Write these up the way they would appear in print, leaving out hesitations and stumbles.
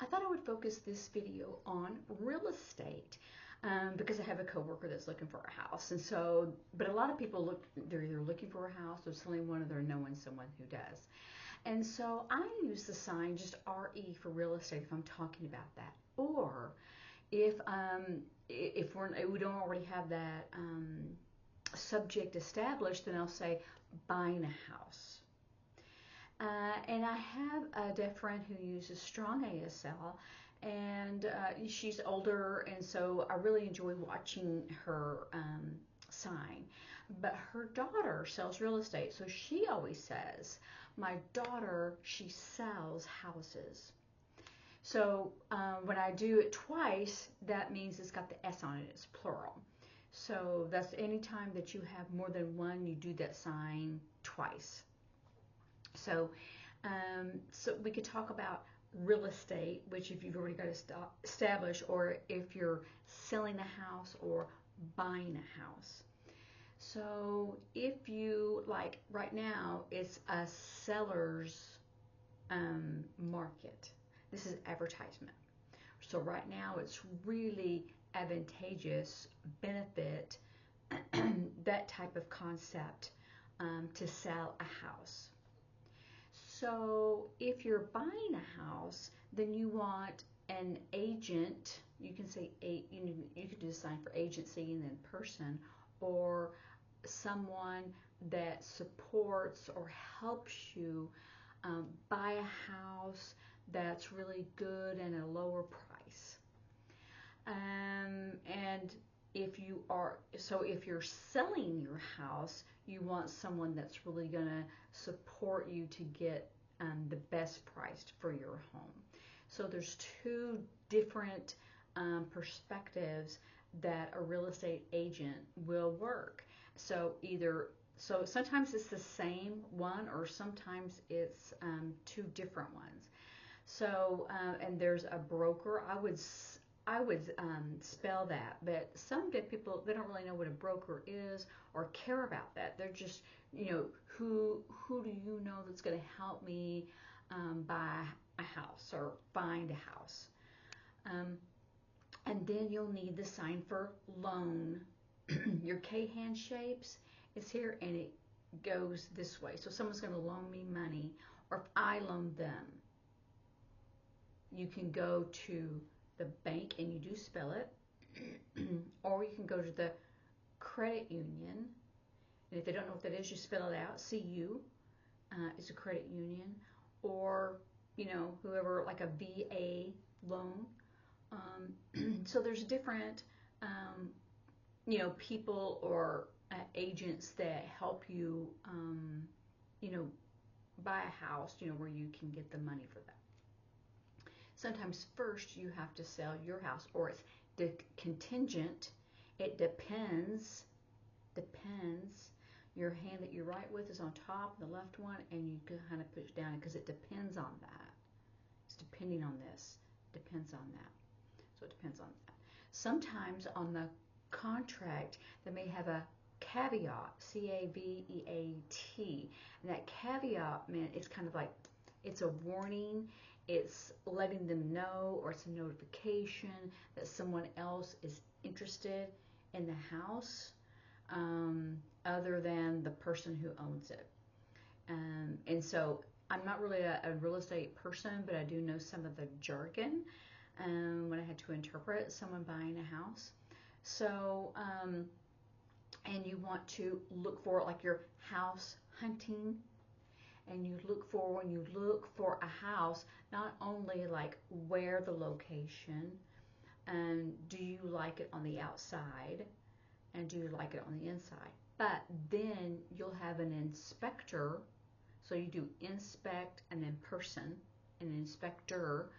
I thought I would focus this video on real estate because I have a coworker that's looking for a house. And so, but a lot of people they're either looking for a house or selling one, or they're knowing someone who does. And so I use the sign just RE for real estate if I'm talking about that. Or if we don't already have that subject established, then I'll say buying a house. And I have a deaf friend who uses strong ASL, and she's older, and so I really enjoy watching her sign. But her daughter sells real estate, so she always says, my daughter, she sells houses. So when I do it twice, that means it's got the S on it, it's plural. So that's any time that you have more than one, you do that sign twice. So we could talk about real estate, which if you've already got to establish, or if you're selling a house or buying a house. So if you, like right now, it's a seller's market. This is advertisement. So right now it's really advantageous, benefit that type of concept to sell a house. So if you're buying a house, then you want an agent. You can say you could do a sign for agency and then person, or someone that supports or helps you buy a house that's really good and a lower price. And if you're selling your house, you want someone that's really going to support you to get the best price for your home. So there's two different perspectives that a real estate agent will work. So sometimes it's the same one, or sometimes it's two different ones. So and there's a broker. I would spell that, but some deaf people, they don't really know what a broker is or care about that. They're just, who do you know that's going to help me buy a house or find a house? And then you'll need the sign for loan. Your K hand shapes is here, and it goes this way. So someone's going to loan me money, or if I loan them, you can go to the bank, and you do spell it, or you can go to the credit union, and if they don't know what that is, you spell it out. CU is a credit union, or whoever, like a VA loan. So there's different people or agents that help you buy a house, where you can get the money for that. Sometimes first you have to sell your house, or it's contingent. It depends. Your hand that you write with is on top, the left one, and you kind of push down because it depends on that. It's depending on this, depends on that. So it depends on that. Sometimes on the contract, they may have a caveat, CAVEAT, and that caveat, it's kind of like, it's a warning. It's letting them know, or it's a notification that someone else is interested in the house other than the person who owns it. And so I'm not really a real estate person, but I do know some of the jargon when I had to interpret someone buying a house. So, and you want to look for, like, your house hunting. And you look for, when you look for a house, not only like where the location, and do you like it on the outside, and do you like it on the inside, but then you'll have an inspector. So you do inspect and then person, an inspector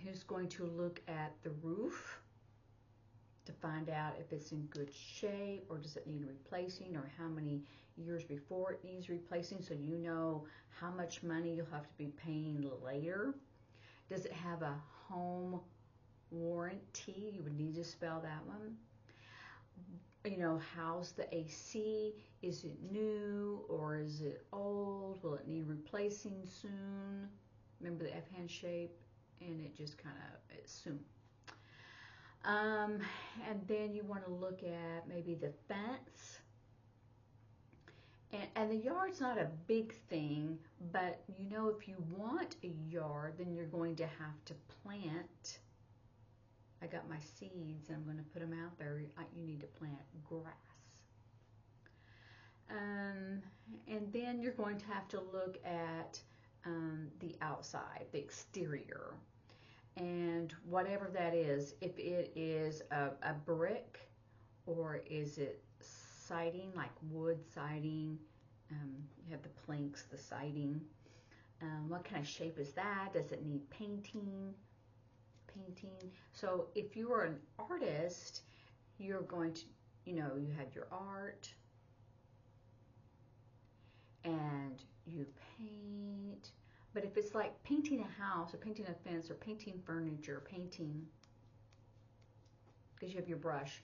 who's going to look at the roof to find out if it's in good shape, or does it need replacing, or how many years before it needs replacing, so you know how much money you'll have to be paying later. Does it have a home warranty? You would need to spell that one. How's the AC? Is it new or is it old? Will it need replacing soon? Remember the F-hand shape and it just kind of, it's soon. And then you want to look at maybe the fence. And the yard's not a big thing, but you know, if you want a yard, then you're going to have to plant. I got my seeds and I'm going to put them out there. You need to plant grass. And then you're going to have to look at the outside, the exterior. And whatever that is, if it is a brick, or is it siding, like wood siding, you have the planks, the siding. What kind of shape is that? Does it need painting? So if you are an artist, you're going to, you had your art, and you paint. But if it's like painting a house, or painting a fence, or painting furniture, because you have your brush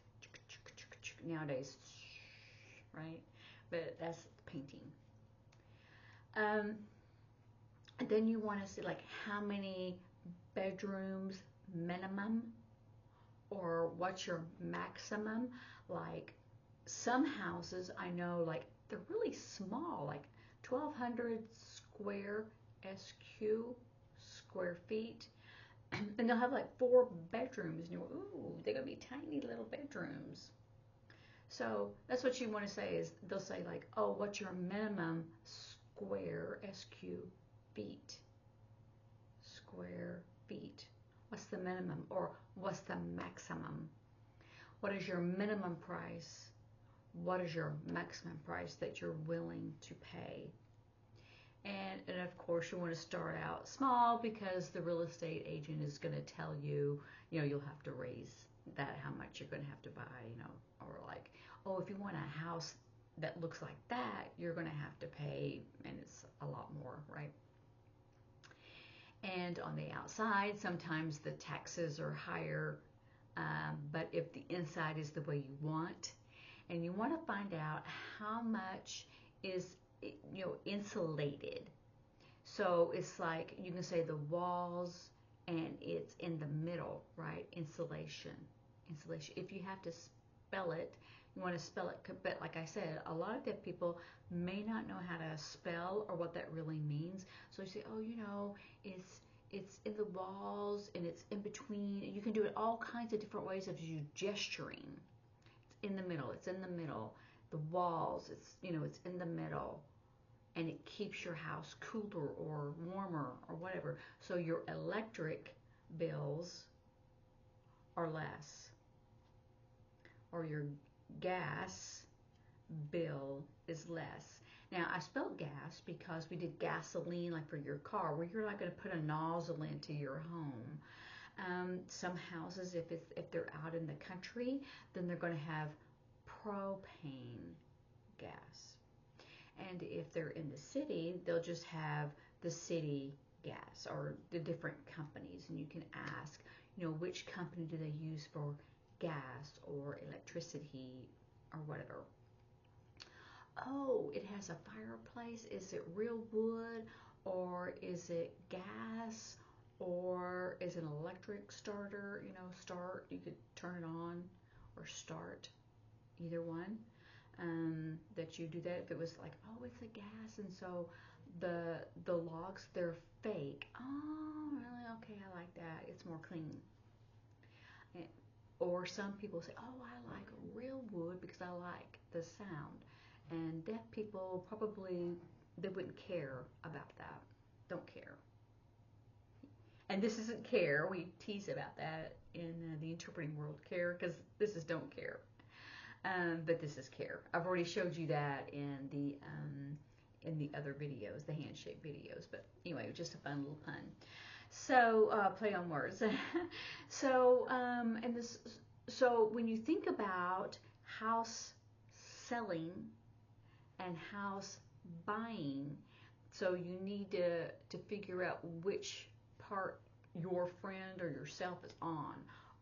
nowadays, right? But that's painting. And then you want to see like how many bedrooms minimum, or what's your maximum. Like some houses I know, like they're really small, like 1,200 square feet, and they'll have like 4 bedrooms, and you're, ooh, they're gonna be tiny little bedrooms. So that's what you want to say, is they'll say like, oh, what's your minimum square feet? Square feet. What's the minimum, or what's the maximum? What is your minimum price? What is your maximum price that you're willing to pay? And of course, you want to start out small, because the real estate agent is going to tell you, you'll have to raise that, how much you're going to have to buy, or like, oh, if you want a house that looks like that, you're going to have to pay, and it's a lot more, right? And on the outside, sometimes the taxes are higher, but if the inside is the way you want, and you want to find out how much is, insulated. So it's like, you can say the walls, and it's in the middle, right? Insulation. If you have to spell it, you want to spell it, but like I said, a lot of deaf people may not know how to spell or what that really means. So you say, oh, it's in the walls, and it's in between. You can do it all kinds of different ways of you gesturing. It's in the middle. The walls, it's in the middle, and it keeps your house cooler or warmer or whatever. So your electric bills are less, or your gas bill is less. Now, I spelled gas because we did gasoline, like for your car, where you're not going to put a nozzle into your home. Some houses, if they're out in the country, then they're going to have propane gas. And if they're in the city, they'll just have the city gas, or the different companies. And you can ask, which company do they use for gas or electricity or whatever. Oh, it has a fireplace. Is it real wood, or is it gas, or is it an electric starter? Start, you could turn it on or start, either one. That you do that. If it was like, oh, it's a gas, and so the logs, they're fake. Oh, really? Okay, I like that. It's more clean. Or some people say, oh, I like real wood because I like the sound. And deaf people probably, they wouldn't care about that. Don't care. And this isn't care. We tease about that in the interpreting world, care, because this is don't care. But this is care. I've already showed you that in the other videos, the handshake videos. But anyway, just a fun little pun. So play on words. So so when you think about house selling and house buying, so you need to figure out which part your friend or yourself is on.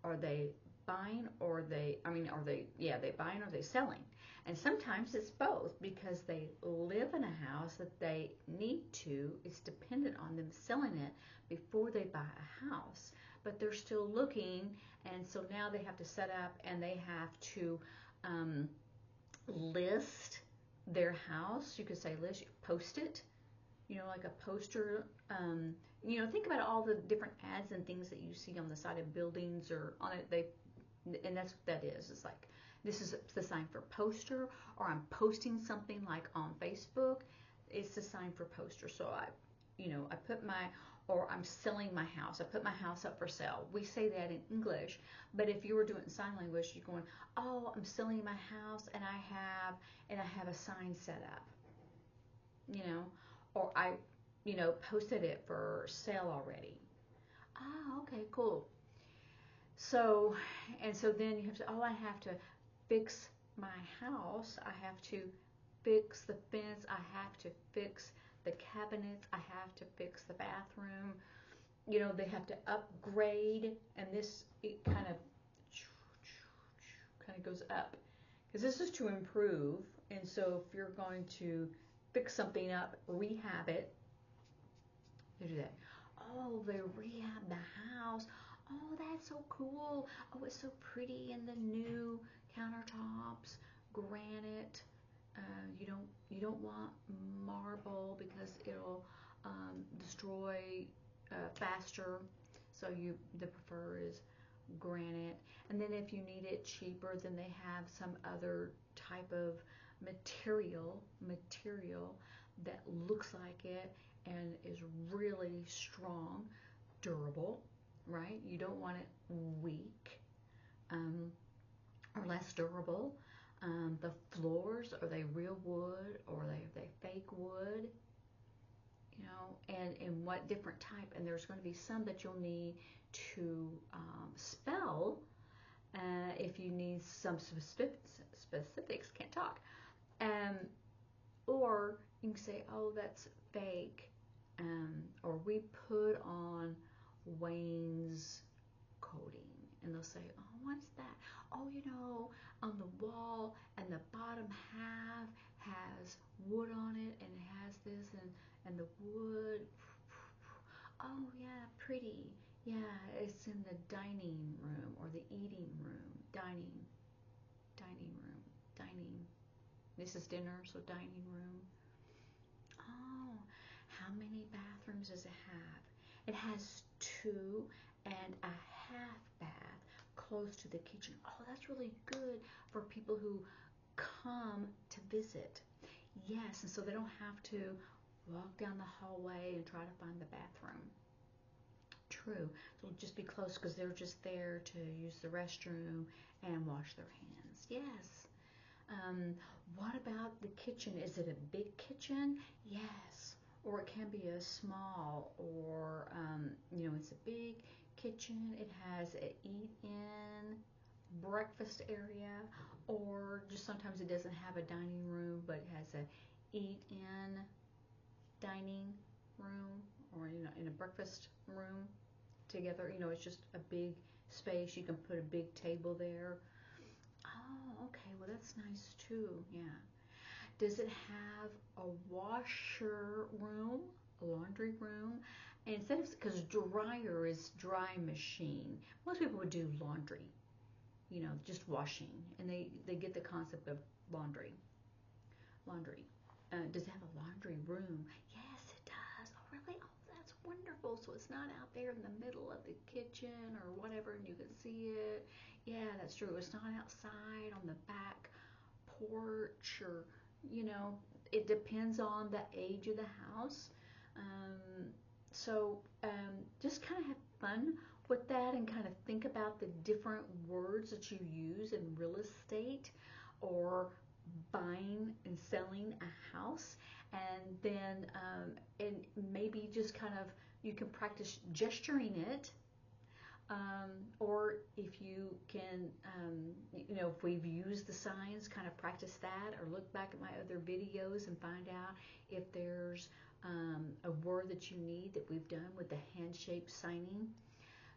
Are they buying or they buying or they selling. And sometimes it's both because they live in a house that they need to. It's dependent on them selling it before they buy a house. But they're still looking, and so now they have to set up and they have to list their house. You could say list, post it, like a poster. Think about all the different ads and things that you see on the side of buildings or on it. And that's what that is. It's like, this is the sign for poster, or I'm posting something like on Facebook. It's the sign for poster. So I put or I'm selling my house. I put my house up for sale. We say that in English, but if you were doing it in sign language, you're going, oh, I'm selling my house and I have a sign set up, or I, posted it for sale already. Ah, okay, cool. So then you have to, I have to fix my house. I have to fix the fence. I have to fix the cabinets. I have to fix the bathroom. They have to upgrade, and it kind of goes up because this is to improve. And so if you're going to fix something up, rehab it, you do that. Oh, they rehab the house. Oh, that's so cool. Oh, it's so pretty in the new countertops, granite. You don't want marble because it'll destroy faster. So the prefer is granite. And then if you need it cheaper, then they have some other type of material that looks like it and is really strong, durable, right? You don't want it weak or less durable. The floors, are they real wood or are they fake wood? And what different type. And there's going to be some that you'll need to spell if you need some specifics, can't talk. Or you can say, oh, that's fake. Or we put on Wayne's coating. And they'll say, oh, what's that? Oh, on the wall and the bottom half has wood on it and it has this and the wood. Oh, yeah, pretty. Yeah, it's in the dining room or the eating room. Dining room. This is dinner, so dining room. Oh, how many bathrooms does it have? It has 2 and a half bath close to the kitchen. Oh, that's really good for people who come to visit. Yes, and so they don't have to walk down the hallway and try to find the bathroom. True. So it'll just be close because they're just there to use the restroom and wash their hands. Yes. What about the kitchen? Is it a big kitchen? Yes. Or it can be a small, or it's a big kitchen. It has an eat-in breakfast area, or just sometimes it doesn't have a dining room, but it has a eat-in dining room, or in a breakfast room together. It's just a big space. You can put a big table there. Oh, okay. Well, that's nice too. Yeah. Does it have a washer room, a laundry room? And instead of, because dryer is dry machine. Most people would do laundry, just washing, and they get the concept of laundry. Does it have a laundry room? Yes, it does. Oh, really? Oh, that's wonderful. So it's not out there in the middle of the kitchen or whatever, and you can see it. Yeah, that's true. It's not outside on the back porch, or it depends on the age of the house. Just kind of have fun with that and kind of think about the different words that you use in real estate or buying and selling a house. And then and maybe just kind of, you can practice gesturing it. Or if you can, if we've used the signs, kind of practice that, or look back at my other videos and find out if there's a word that you need that we've done with the hand-shaped signing.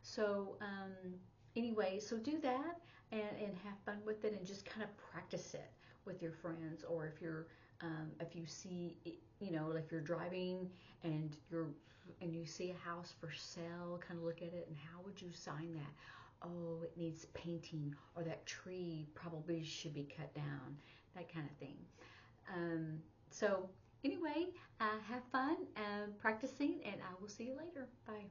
So anyway, so do that and have fun with it and just kind of practice it with your friends, or if you see, like if you're driving and you see a house for sale, kind of look at it and how would you sign that? Oh, it needs painting, or that tree probably should be cut down, that kind of thing. So anyway, have fun practicing, and I will see you later. Bye.